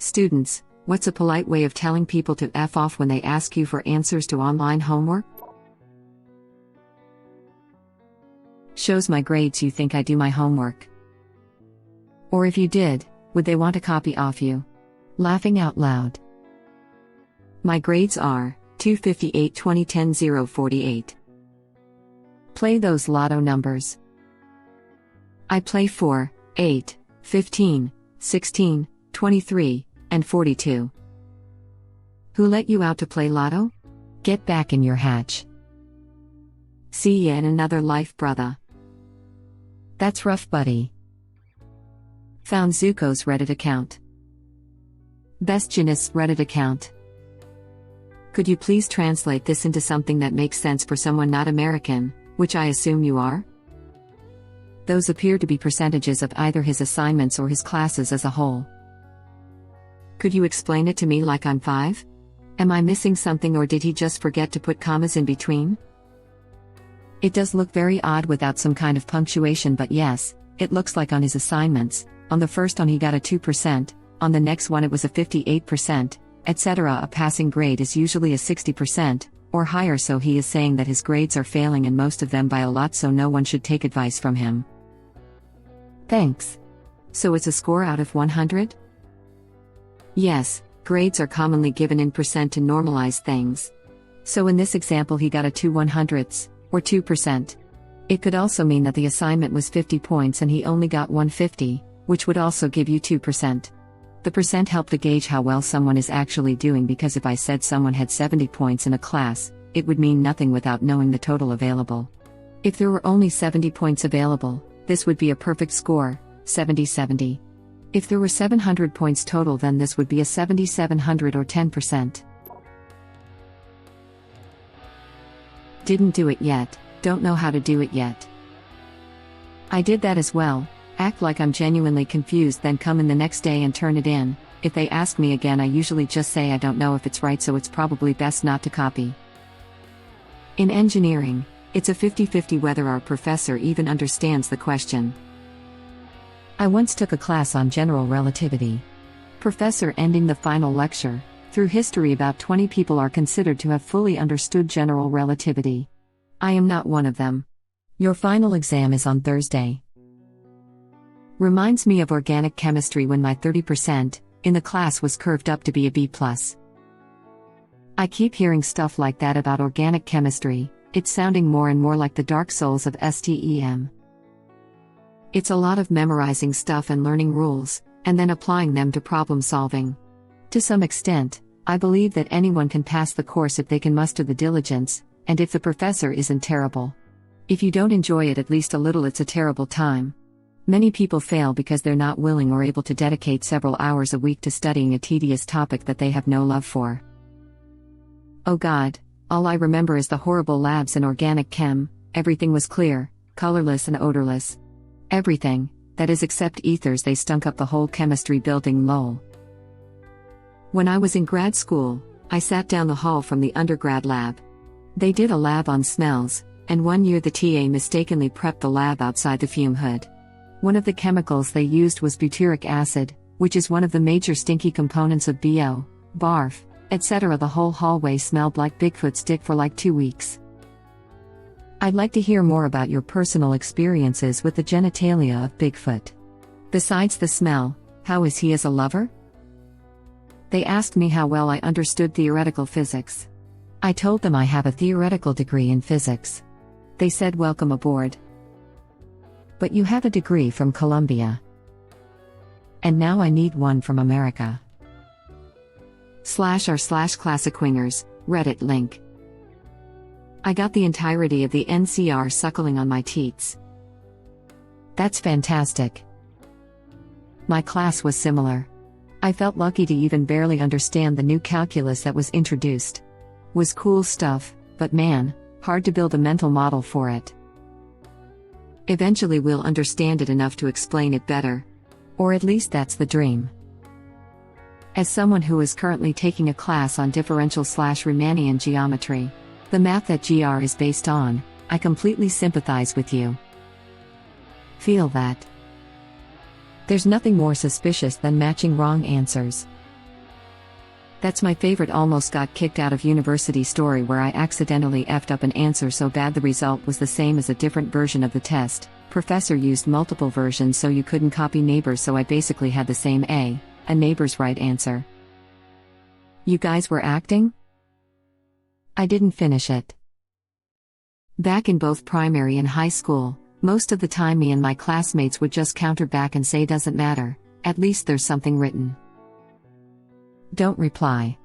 Students, what's a polite way of telling people to F off when they ask you for answers to online homework? Shows my grades you think I do my homework. Or if you did, would they want a copy off you? Laughing out loud. My grades are 258 2010 048. Play those lotto numbers. I play 4, 8, 15, 16, 23, and 42. Who let you out to play lotto? Get back in your hatch. See ya in another life, brother. That's rough, buddy. Found Zuko's Reddit account. Best Janus Reddit account. Could you please translate this into something that makes sense for someone not American, which I assume you are? Those appear to be percentages of either his assignments or his classes as a whole. Could you explain it to me like I'm 5? Am I missing something, or did he just forget to put commas in between? It does look very odd without some kind of punctuation, but yes, it looks like on his assignments, on the first one he got a 2%, on the next one it was a 58%, etc. A passing grade is usually a 60%, or higher, so he is saying that his grades are failing, and most of them by a lot, so no one should take advice from him. Thanks. So it's a score out of 100? Yes, grades are commonly given in percent to normalize things. So in this example he got a 2/100ths, or 2%. It could also mean that the assignment was 50 points and he only got 150, which would also give you 2%. The percent helped to gauge how well someone is actually doing, because if I said someone had 70 points in a class, it would mean nothing without knowing the total available. If there were only 70 points available, this would be a perfect score, 70-70. If there were 700 points total, then this would be a 70-700 or 10%. Didn't do it yet, don't know how to do it yet. I did that as well, act like I'm genuinely confused, then come in the next day and turn it in. If they ask me again, I usually just say I don't know if it's right, so it's probably best not to copy. In engineering, it's a 50-50 whether our professor even understands the question. I once took a class on general relativity. Professor ending the final lecture, through history about 20 people are considered to have fully understood general relativity. I am not one of them. Your final exam is on Thursday. Reminds me of organic chemistry when my 30% in the class was curved up to be a B+. I keep hearing stuff like that about organic chemistry, it's sounding more and more like the Dark Souls of STEM. It's a lot of memorizing stuff and learning rules, and then applying them to problem solving. To some extent, I believe that anyone can pass the course if they can muster the diligence, and if the professor isn't terrible. If you don't enjoy it at least a little, it's a terrible time. Many people fail because they're not willing or able to dedicate several hours a week to studying a tedious topic that they have no love for. Oh God, all I remember is the horrible labs in organic chem. Everything was clear, colorless and odorless. Everything, that is except ethers, they stunk up the whole chemistry building, lol. When I was in grad school, I sat down the hall from the undergrad lab. They did a lab on smells, and one year the TA mistakenly prepped the lab outside the fume hood. One of the chemicals they used was butyric acid, which is one of the major stinky components of BO, barf, etc. The whole hallway smelled like Bigfoot's dick for like 2 weeks. I'd like to hear more about your personal experiences with the genitalia of Bigfoot. Besides the smell, how is he as a lover? They asked me how well I understood theoretical physics. I told them I have a theoretical degree in physics. They said welcome aboard. But you have a degree from Columbia. And now I need one from America. /r/classicwingers, Reddit link. I got the entirety of the NCR suckling on my teats. That's fantastic. My class was similar. I felt lucky to even barely understand the new calculus that was introduced. Was cool stuff, but man, hard to build a mental model for it. Eventually we'll understand it enough to explain it better. Or at least that's the dream. As someone who is currently taking a class on differential/Riemannian geometry, the math that GR is based on, I completely sympathize with you. Feel that. There's nothing more suspicious than matching wrong answers. That's my favorite almost got kicked out of university story where I accidentally effed up an answer so bad the result was the same as a different version of the test. Professor used multiple versions so you couldn't copy neighbors, so I basically had the same a neighbor's right answer. You guys were acting? I didn't finish it. Back in both primary and high school, most of the time me and my classmates would just counter back and say doesn't matter, at least there's something written. Don't reply.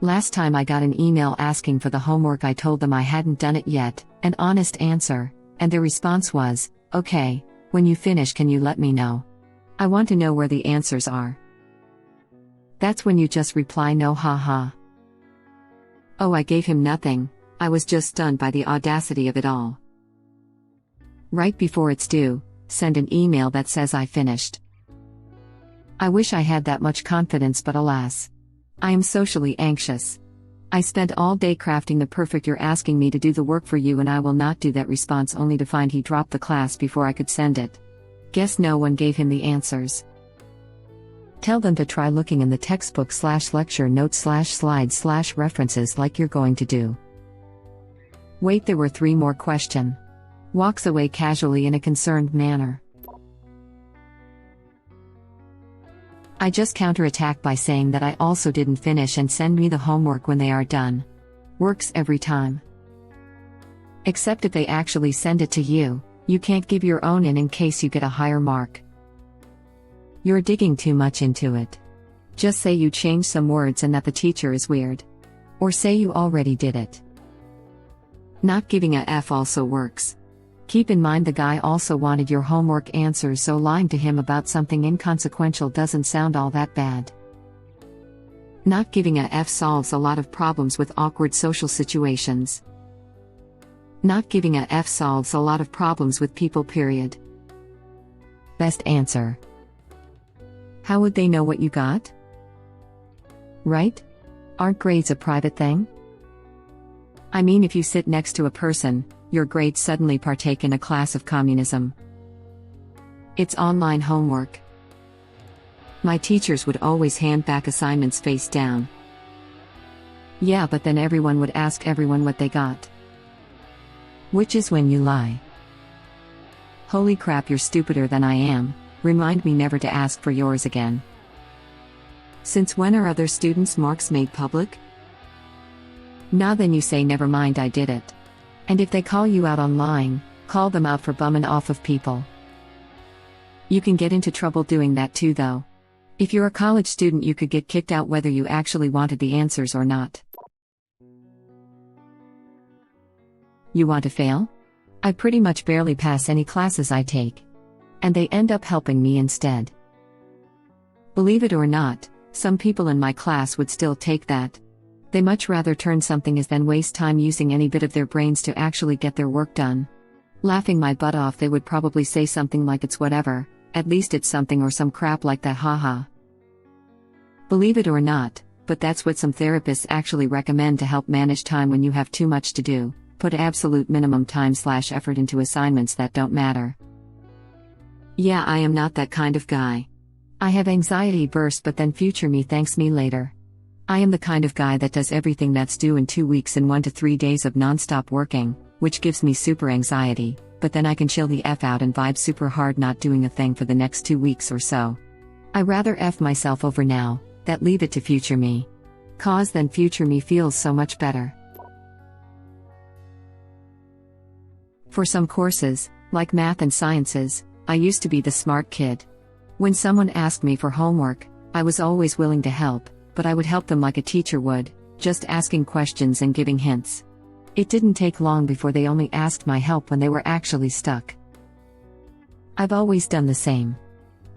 Last time I got an email asking for the homework, I told them I hadn't done it yet, an honest answer, and their response was, okay, when you finish can you let me know? I want to know where the answers are. That's when you just reply no, haha. Oh, I gave him nothing, I was just stunned by the audacity of it all. Right before it's due, send an email that says I finished. I wish I had that much confidence, but alas. I am socially anxious. I spent all day crafting the perfect "you're asking me to do the work for you and I will not do that" response, only to find he dropped the class before I could send it. Guess no one gave him the answers. Tell them to try looking in the textbook/lecture notes/slides/references like you're going to do. Wait, there were 3 more questions. Walks away casually in a concerned manner. I just counterattack by saying that I also didn't finish and send me the homework when they are done. Works every time. Except if they actually send it to you, you can't give your own in case you get a higher mark. You're digging too much into it. Just say you changed some words and that the teacher is weird. Or say you already did it. Not giving a F also works. Keep in mind the guy also wanted your homework answers, so lying to him about something inconsequential doesn't sound all that bad. Not giving a F solves a lot of problems with awkward social situations. Not giving a F solves a lot of problems with people, period. Best answer. How would they know what you got? Right? Aren't grades a private thing? I mean, if you sit next to a person, your grades suddenly partake in a class of communism. It's online homework. My teachers would always hand back assignments face down. Yeah, but then everyone would ask everyone what they got. Which is when you lie. Holy crap, you're stupider than I am. Remind me never to ask for yours again. Since when are other students' marks made public? Now then you say never mind, I did it. And if they call you out on lying, call them out for bumming off of people. You can get into trouble doing that too though. If you're a college student you could get kicked out whether you actually wanted the answers or not. You want to fail? I pretty much barely pass any classes I take. And they end up helping me instead. Believe it or not, some people in my class would still take that. They much rather turn something as than waste time using any bit of their brains to actually get their work done. Laughing my butt off, they would probably say something like it's whatever, at least it's something, or some crap like that, haha. Believe it or not, but that's what some therapists actually recommend to help manage time when you have too much to do. Put absolute minimum time/effort into assignments that don't matter. Yeah, I am not that kind of guy. I have anxiety bursts, but then future me thanks me later. I am the kind of guy that does everything that's due in 2 weeks in 1 to 3 days of non-stop working, which gives me super anxiety, but then I can chill the F out and vibe super hard not doing a thing for the next 2 weeks or so. I rather F myself over now, that leave it to future me. Cause then future me feels so much better. For some courses, like math and sciences, I used to be the smart kid. When someone asked me for homework, I was always willing to help, but I would help them like a teacher would, just asking questions and giving hints. It didn't take long before they only asked my help when they were actually stuck. I've always done the same.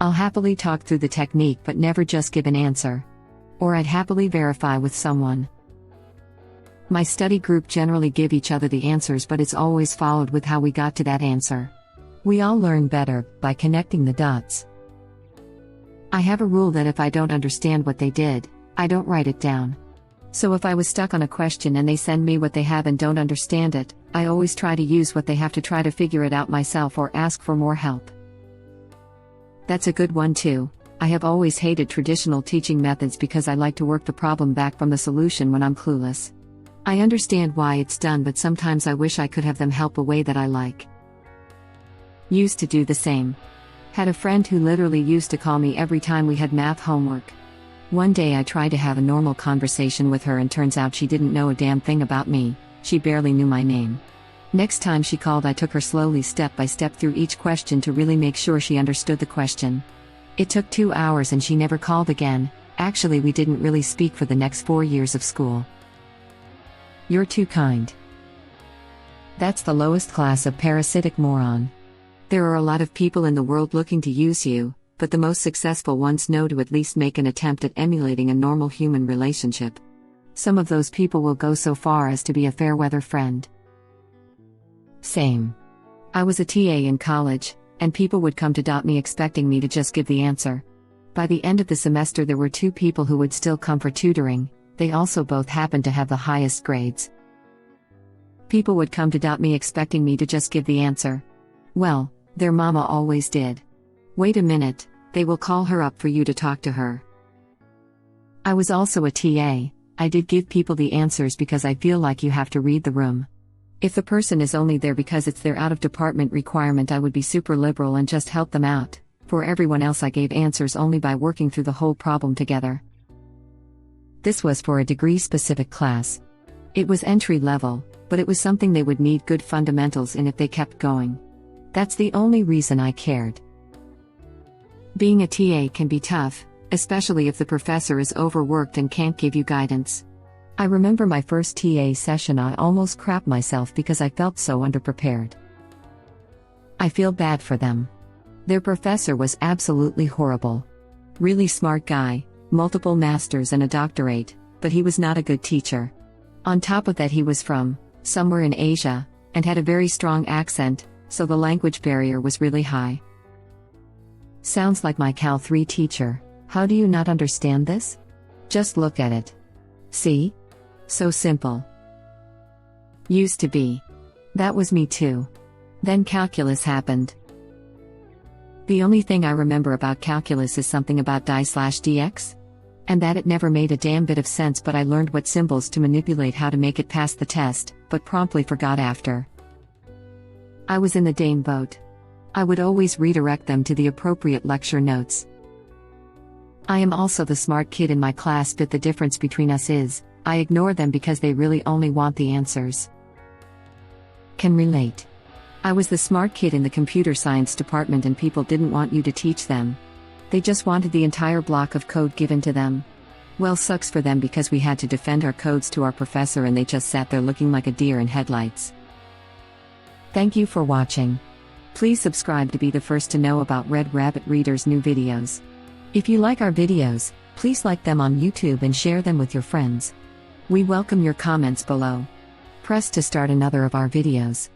I'll happily talk through the technique but never just give an answer. Or I'd happily verify with someone. My study group generally give each other the answers, but it's always followed with how we got to that answer. We all learn better by connecting the dots. I have a rule that if I don't understand what they did, I don't write it down. So if I was stuck on a question and they send me what they have and don't understand it, I always try to use what they have to try to figure it out myself or ask for more help. That's a good one too. I have always hated traditional teaching methods because I like to work the problem back from the solution when I'm clueless. I understand why it's done, but sometimes I wish I could have them help a way that I like. Used to do the same. Had a friend who literally used to call me every time we had math homework. One day I tried to have a normal conversation with her and turns out she didn't know a damn thing about me, she barely knew my name. Next time she called, I took her slowly step by step through each question to really make sure she understood the question. It took 2 hours and she never called again. Actually, we didn't really speak for the next 4 years of school. You're too kind. That's the lowest class of parasitic moron. There are a lot of people in the world looking to use you, but the most successful ones know to at least make an attempt at emulating a normal human relationship. Some of those people will go so far as to be a fair-weather friend. Same. I was a TA in college, and people would come to me expecting me to just give the answer. By the end of the semester, there were 2 people who would still come for tutoring. They also both happened to have the highest grades. People would come to me expecting me to just give the answer. Well, their mama always did. Wait a minute, they will call her up for you to talk to her. I was also a TA. I did give people the answers because I feel like you have to read the room. If the person is only there because it's their out-of-department requirement, I would be super liberal and just help them out. For everyone else, I gave answers only by working through the whole problem together. This was for a degree-specific class. It was entry-level, but it was something they would need good fundamentals in if they kept going. That's the only reason I cared. Being a TA can be tough, especially if the professor is overworked and can't give you guidance. I remember my first TA session, I almost crapped myself because I felt so underprepared. I feel bad for them. Their professor was absolutely horrible. Really smart guy, multiple masters and a doctorate, but he was not a good teacher. On top of that, he was from somewhere in Asia, and had a very strong accent, so the language barrier was really high. Sounds like my Cal 3 teacher. How do you not understand this? Just look at it. See? So simple. Used to be. That was me too. Then calculus happened. The only thing I remember about calculus is something about die/dx. And that it never made a damn bit of sense, but I learned what symbols to manipulate, how to make it pass the test, but promptly forgot after. I was in the Dane boat. I would always redirect them to the appropriate lecture notes. I am also the smart kid in my class, but the difference between us is, I ignore them because they really only want the answers. Can relate. I was the smart kid in the computer science department and people didn't want you to teach them. They just wanted the entire block of code given to them. Well, sucks for them because we had to defend our codes to our professor and they just sat there looking like a deer in headlights. Thank you for watching. Please subscribe to be the first to know about Red Rabbit Reader's new videos. If you like our videos, please like them on YouTube and share them with your friends. We welcome your comments below. Press to start another of our videos.